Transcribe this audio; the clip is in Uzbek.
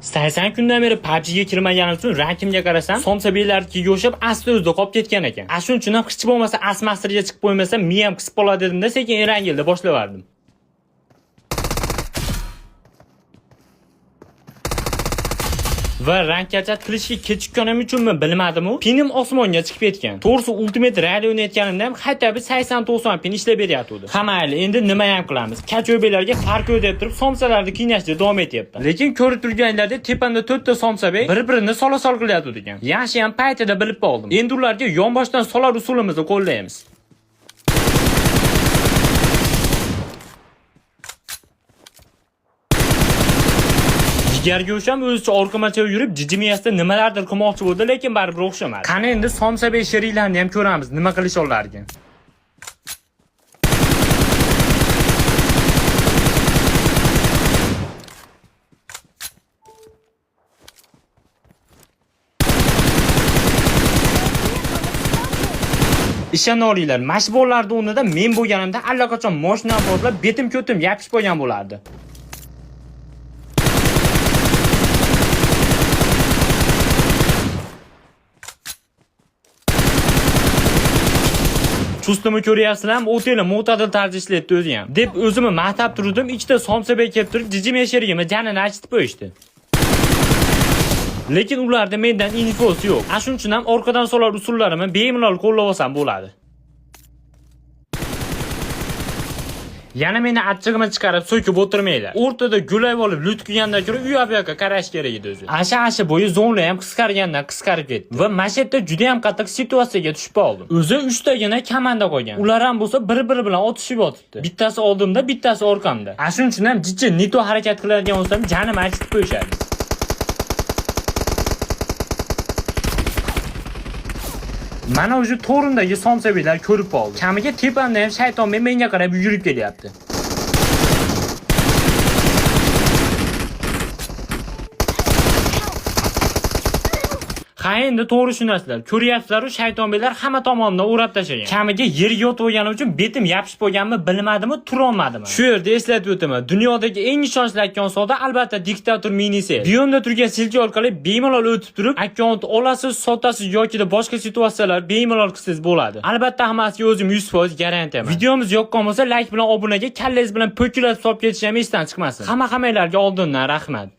80 kundan beri PUBG'ga kirmaganim uchun rankimga qarasam, somsabelarga yo'shib asta o'zida qolib ketgan ekan. Shuning uchun ham hech bo'lmasa Asmasterga chiqib qo'ymasam, miyam qisib qoladi dedim-da, sekin Erangilda boshlavardim. Va rankgacha qilishga kechikkanim uchunmi bilmadim-u, pinim osmonga chiqib ketgan. To'g'risi Ultimate Rally o'ynayotganimda ham xatto 80-90 pin ishlab beryapti. Hamayli, endi nima ham qilamiz? Kacho'belarga farq yo'q deb turib, somsalarni qiynashda davom etyapman. Lekin ko'rib turganinglardek tepamda 4 ta somsabey bir-birini sola-sol qilyapti ekan. Yaxshi ham paytida bilib qoldim. Endi ularga yonboshdan solar usulimizni qo'llaymiz. Jigarga o'sham o'zicha orqamacha yurib, jijimiyasida nimalardir qilmoqchi bo'ldi, lekin baribir o'xshamadi. Qani endi somsabey sheriklarni ham ko'ramiz, nima qilish olarkan. Ishonib olinglar, mashbollarning o'rnida men bo'lganimda allaqachon mashina portlab, betim-ko'tim yopishib qo'ygan bo'lardi. Chustimi ko'ryapsizlar, o'teli mo'tadil tarzda ishlayapti o'zi ham. Deb o'zimni maqtab turdim, ikkita somsabey kelib turib, jijim sherigimni janini achitib qo'yishdi. Lekin ularda mendan infosi yo'q. Shuning uchun ham orqadan solar usullarimni bemalol qo'llab olsam bo'ladi. Yana meni achchig'imni chiqarib so'kib o'tirmaylar. O'rtada gulay olib lut qilgandan ko'ra u yoqqa qarash kerak edi o'zi. Asha bo'yi zonlar ham qisqargandan qisqarib ketdi va mashetda juda ham qattiq situatsiyaga tushib qoldim. O'zi 3 tagina kamanda qolgan. Ular ham bo'lsa bir-biri bilan otishib yotibdi. Bittasi oldimda, bittasi orqamda. Shuning uchun ham jiddiy nito harakat qiladigan bo'lsam, janim achitib qo'yishadi. Mana o'sha to'rimdagi somsabeylar ko'rib qoldi. Kamiga tepamda ham shayton menga qarab yurib kelyapti. Ha endi to'g'ri tushunasizlar. Ko'ryapsizlar-ku, shaytonbeylar hamma tomondan o'rab tashlagan. Kamiga yerga yotib olganim uchun betim yopishib qo'yganmi, bilmadimmi, tura olmadimmi. Shu yerda eslatib o'taman. Dunyodagi eng ishonchli akkaunt savdo albatta Diktator Minisi. Biyomda turgan silka orqali bemalol o'tib turib, akkaunt olasiz, sotasiz yoki boshqa situatsiyalar bemalol qilsangiz bo'ladi. Albatta hammasiga o'zim 100% garantiyaman. Videomiz yoqqan bo'lsa, like bilan obunaga, kallangiz bilan po'kilab solib ketish ham esdan chiqmasin. Hammalarga oldindan rahmat.